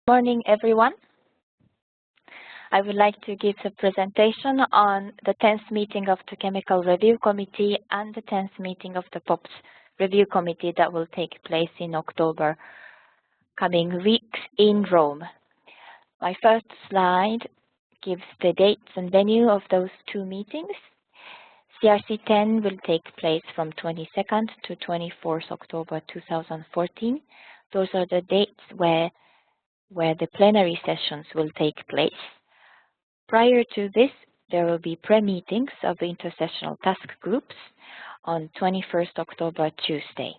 Morning, everyone. I would like to give a presentation on the 10th meeting of the Chemical Review Committee and the 10th meeting of the POPs Review Committee that will take place in October coming weeks in Rome. My first slide gives the dates and venue of those two meetings. CRC 10 will take place from 22nd to 24th October 2014. Those are the dates where the plenary sessions will take place. Prior to this, there will be pre-meetings of the intersessional task groups on 21st October, Tuesday.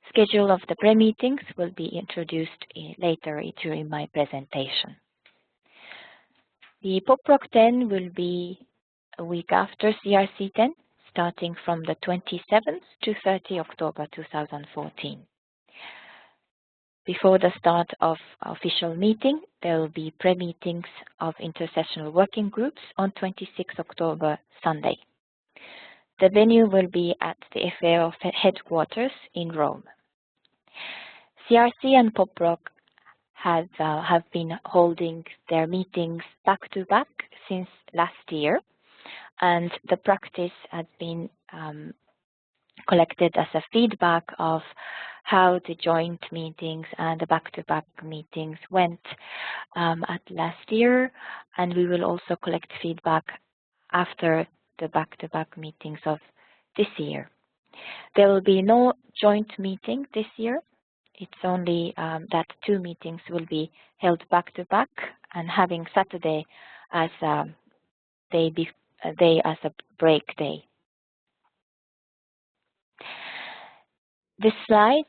Schedule of the pre-meetings will be introduced later during my presentation. The POPRC 10 will be a week after CRC 10, starting from the 27th to 30 October 2014. Before the start of official meeting, there will be pre-meetings of intersessional working groups on 26 October, Sunday. The venue will be at the FAO headquarters in Rome. CRC and POPRC have been holding their meetings back-to-back since last year, and the practice has been collected as a feedback of how the joint meetings and the back-to-back meetings went at last year, and we will also collect feedback after the back-to-back meetings of this year. There will be no joint meeting this year. It's only that two meetings will be held back-to-back and having Saturday as a day as a break day. This slide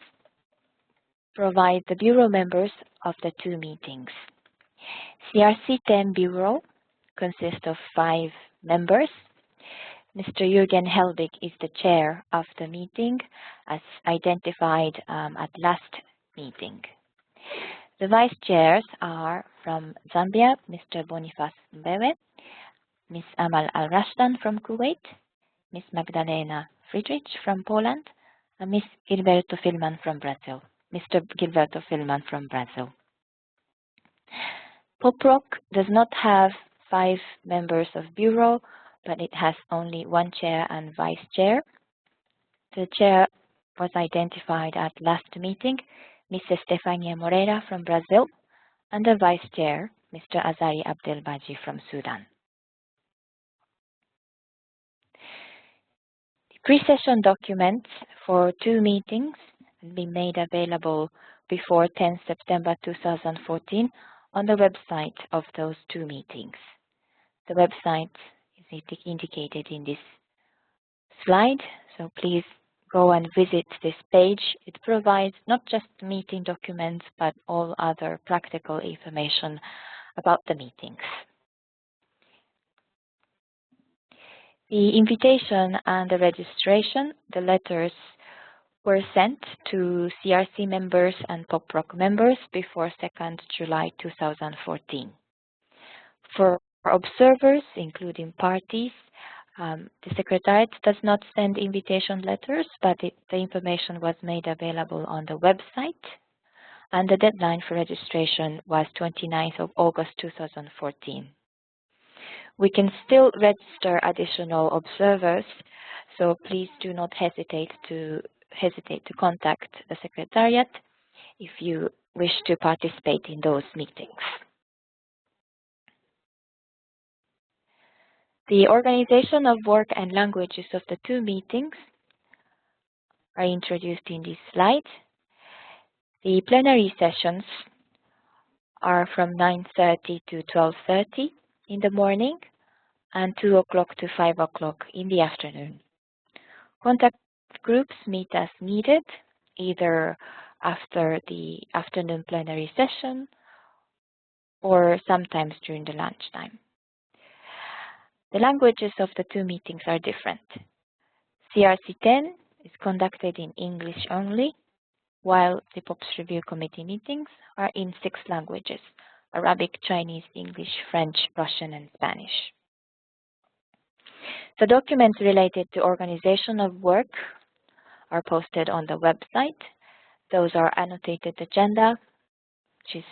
provides the Bureau members of the two meetings. CRC 10 Bureau consists of 5 members. Mr. Jürgen Helbig is the chair of the meeting, as identified at last meeting. The vice chairs are from Zambia, Mr. Boniface Mbewe, Ms. Amal Al-Rashdan from Kuwait, Ms. Magdalena Friedrich from Poland, and Ms. Gilberto Filman from Brazil. Mr. Gilberto Filman from Brazil. POPRC does not have 5 members of Bureau, but it has only 1 chair and vice chair. The chair was identified at last meeting, Mrs. Stefania Moreira from Brazil, and the vice chair, Mr. Azari Abdelbaji from Sudan. Pre-session documents for 2 meetings will be made available before 10 September 2014 on the website of those 2 meetings. The website is indicated in this slide, so please go and visit this page. It provides not just meeting documents, but all other practical information about the meetings. The invitation and the registration, the letters were sent to CRC members and POPRC members before 2nd July 2014. For observers, including parties, the Secretariat does not send invitation letters, but the information was made available on the website, and the deadline for registration was 29th of August 2014. We can still register additional observers, so please do not hesitate to contact the Secretariat if you wish to participate in those meetings. The organization of work and languages of the 2 meetings are introduced in this slide. The plenary sessions are from 9:30 to 12:30 in the morning and 2 o'clock to 5 o'clock in the afternoon. Contact groups meet as needed, either after the afternoon plenary session or sometimes during the lunchtime. The languages of the 2 meetings are different. CRC 10 is conducted in English only, while the POPs Review Committee meetings are in 6 languages: Arabic, Chinese, English, French, Russian, and Spanish. The documents related to organization of work are posted on the website. Those are annotated agenda, which is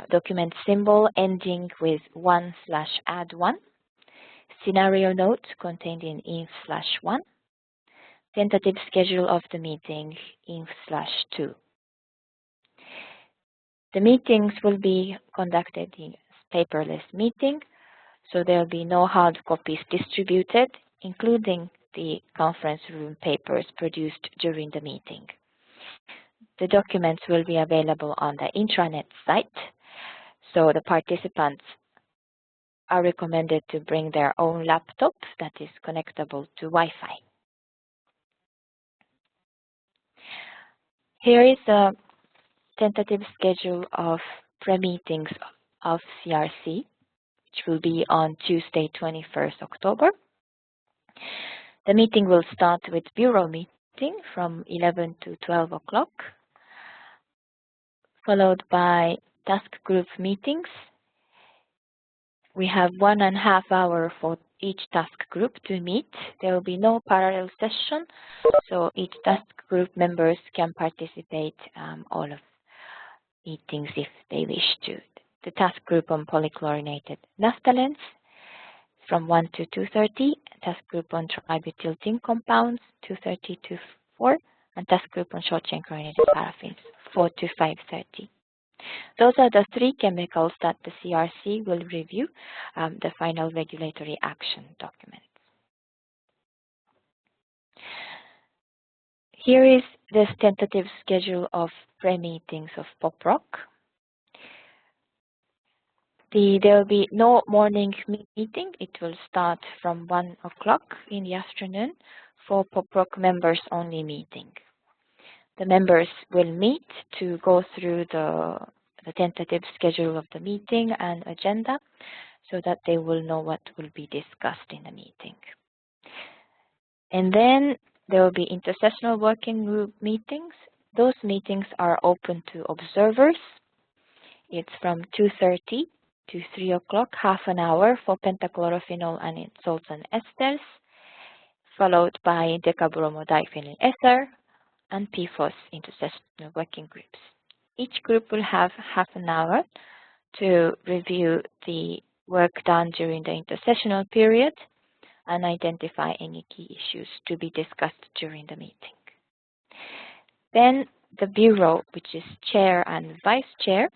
document symbol ending with 1/add1, scenario note contained in inf/1, tentative schedule of the meeting inf/2. The meetings will be conducted in paperless meeting, so there will be no hard copies distributed, including the conference room papers produced during the meeting. The documents will be available on the intranet site, so the participants are recommended to bring their own laptop that is connectable to Wi-Fi. Here is a tentative schedule of pre-meetings of CRC, which will be on Tuesday, 21st October. The meeting will start with bureau meeting from 11 to 12 o'clock, followed by task group meetings. We have 1.5 hours for each task group to meet. There will be no parallel session, so each task group members can participate all of meetings if they wish to. The task group on polychlorinated naphthalenes from 1 to 2:30, task group on tributyltin compounds 2:30 to 4, and task group on short chain chlorinated paraffins 4 to 5:30. Those are the 3 chemicals that the CRC will review, the final regulatory action documents. Here is this tentative schedule of pre-meetings of POPRC. There will be no morning meeting. It will start from 1 o'clock in the afternoon for POPRC members only meeting. The members will meet to go through the tentative schedule of the meeting and agenda so that they will know what will be discussed in the meeting. And then there will be intersessional working group meetings. Those meetings are open to observers. It's from 2:30 to 3 o'clock, half an hour for pentachlorophenol and its salts and esters, followed by decabromodiphenyl ether and PFOS intersessional working groups. Each group will have half an hour to review the work done during the intersessional period and identify any key issues to be discussed during the meeting. Then the Bureau, which is chair and vice chair,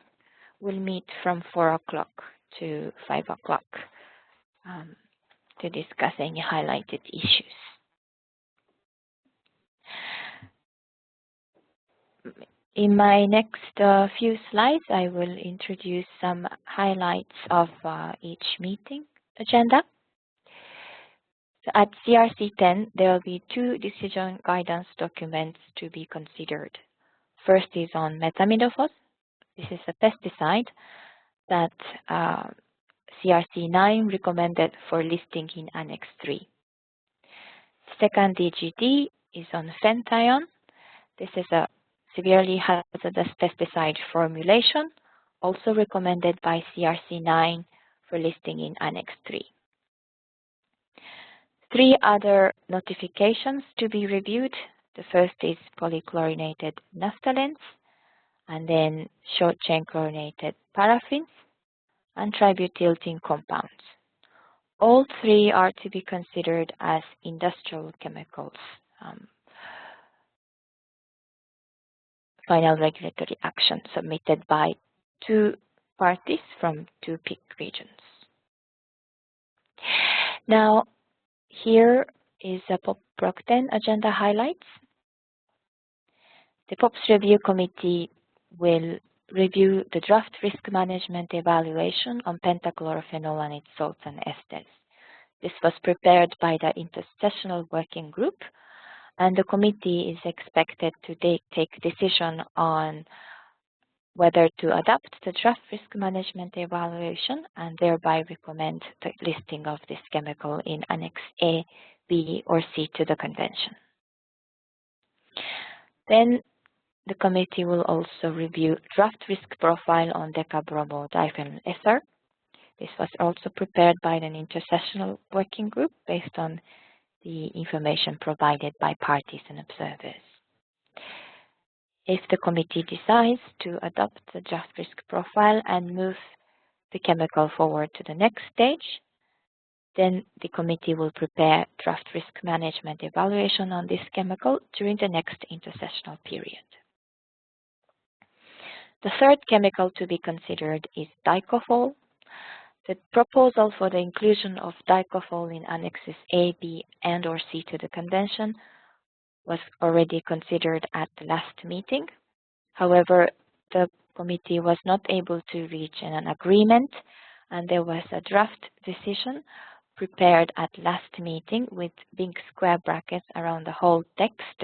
will meet from 4 o'clock to 5 o'clock to discuss any highlighted issues. In my next few slides, I will introduce some highlights of each meeting agenda. So at CRC 10, there will be 2 decision guidance documents to be considered. First is on methamidofos. This is a pesticide that CRC 9 recommended for listing in Annex 3. Second DGD is on fenthion. This is a severely hazardous pesticide formulation, also recommended by CRC 9 for listing in Annex 3. 3 other notifications to be reviewed. The first is polychlorinated naphthalenes, and then short chain chlorinated paraffins, and tributyltin compounds. All 3 are to be considered as industrial chemicals. Final regulatory action submitted by 2 parties from 2 PIC regions. Now, here is a POPRC 10 agenda highlights. The POPs Review Committee will review the draft risk management evaluation on pentachlorophenol and its salts and esters. This was prepared by the intersessional working group, and the committee is expected to take decision on whether to adopt the draft risk management evaluation and thereby recommend the listing of this chemical in Annex A, B, or C to the convention. Then the committee will also review draft risk profile on decabromodiphenyl ether. This was also prepared by an intersessional working group based on the information provided by parties and observers. If the committee decides to adopt the draft risk profile and move the chemical forward to the next stage, then the committee will prepare draft risk management evaluation on this chemical during the next intersessional period. The third chemical to be considered is dicofol. The proposal for the inclusion of dicofol in Annexes A, B, and or C to the Convention was already considered at the last meeting. However, the committee was not able to reach an agreement, and there was a draft decision prepared at last meeting with big square brackets around the whole text.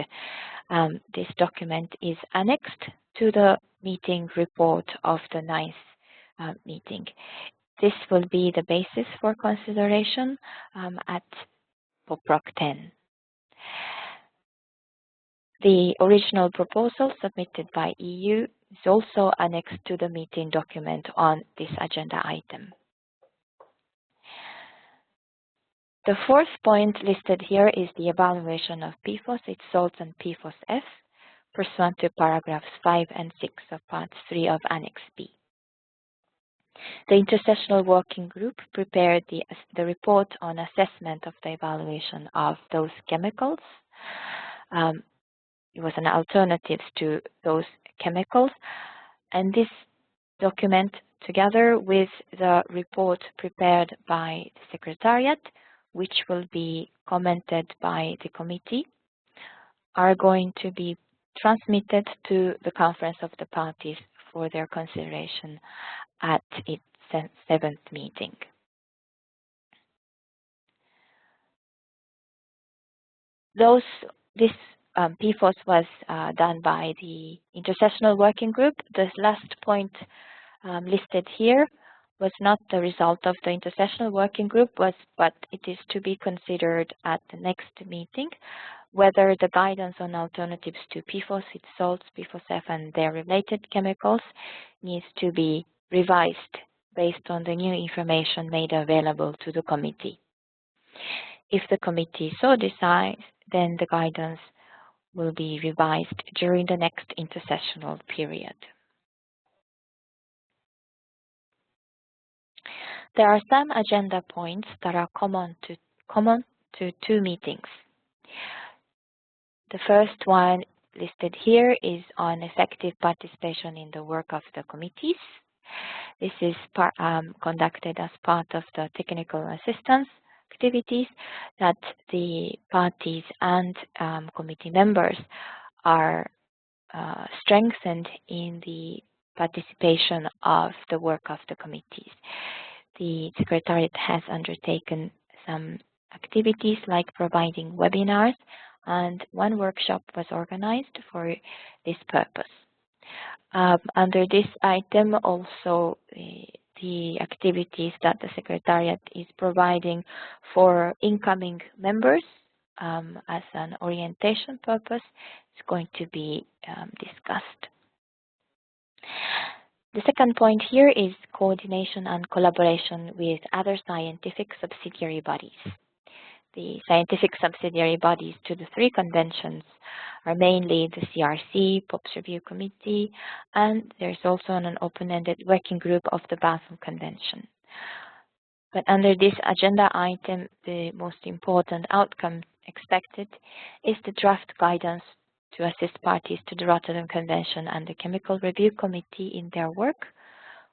This document is annexed to the meeting report of the 9th meeting. This will be the basis for consideration at POPRC 10. The original proposal submitted by EU is also annexed to the meeting document on this agenda item. The fourth point listed here is the evaluation of PFOS, its salts, and PFOS-F, pursuant to paragraphs 5 and 6 of Part 3 of Annex B. The Intersessional Working Group prepared the report on assessment of the evaluation of those chemicals. It was an alternative to those chemicals, and this document, together with the report prepared by the Secretariat, which will be commented by the committee, are going to be transmitted to the Conference of the Parties for their consideration at its 7th meeting. This PFOS was done by the Intersessional Working Group. The last point listed here was not the result of the Intersessional Working Group, but it is to be considered at the next meeting, whether the guidance on alternatives to PFOS, its salts, PFOS-F, and their related chemicals needs to be revised based on the new information made available to the committee. If the committee so decides, then the guidance will be revised during the next intersessional period. There are some agenda points that are common to two meetings. The first one listed here is on effective participation in the work of the committees. This is conducted as part of the technical assistance activities that the parties and committee members are strengthened in the participation of the work of the committees. The Secretariat has undertaken some activities like providing webinars, and one workshop was organized for this purpose. Under this item, also the activities that the Secretariat is providing for incoming members as an orientation purpose is going to be discussed. The second point here is coordination and collaboration with other scientific subsidiary bodies. The scientific subsidiary bodies to the three conventions are mainly the CRC, POPs Review Committee, and there's also an open-ended working group of the Basel Convention. But under this agenda item, the most important outcome expected is the draft guidance to assist parties to the Rotterdam Convention and the Chemical Review Committee in their work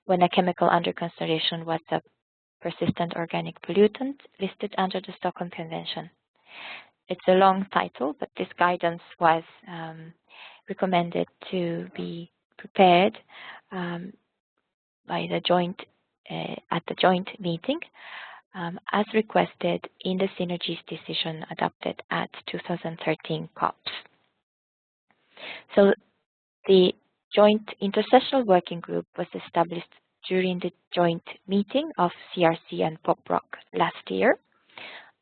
when a chemical under consideration was a persistent organic pollutant listed under the Stockholm Convention. It's a long title, but this guidance was recommended to be prepared by the joint at the joint meeting as requested in the Synergies decision adopted at 2013 COPs. So the joint intersessional working group was established during the joint meeting of CRC and POPRC last year,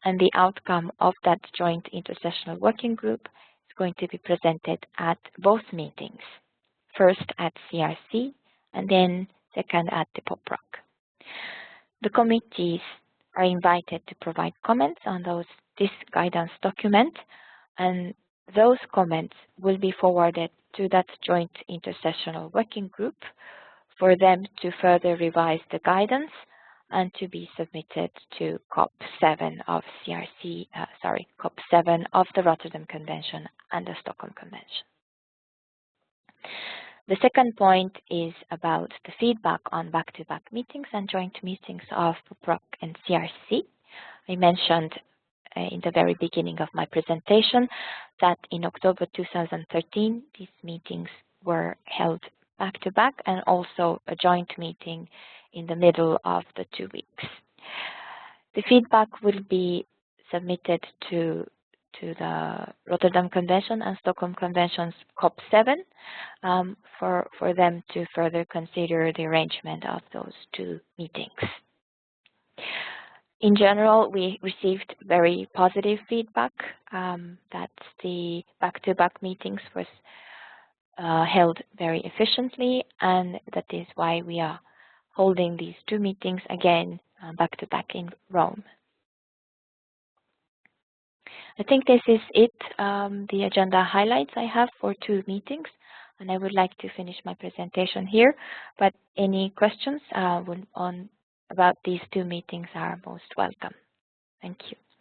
and the outcome of that joint intersessional working group is going to be presented at both meetings, first at CRC and then second at the POPRC. The committees are invited to provide comments on this guidance document, and those comments will be forwarded to that joint intersessional working group for them to further revise the guidance and to be submitted to COP7 of COP7 of the Rotterdam Convention and the Stockholm Convention. The second point is about the feedback on back-to-back meetings and joint meetings of POPRC and CRC. I mentioned in the very beginning of my presentation that in October 2013, these meetings were held back-to-back and also a joint meeting in the middle of the 2 weeks. The feedback will be submitted to the Rotterdam Convention and Stockholm Convention's COP7 for them to further consider the arrangement of those 2 meetings. In general, we received very positive feedback that the back-to-back meetings was held very efficiently, and that is why we are holding these 2 meetings again back-to-back in Rome. I think this is it, the agenda highlights I have for 2 meetings, and I would like to finish my presentation here, but any questions about these 2 meetings are most welcome. Thank you.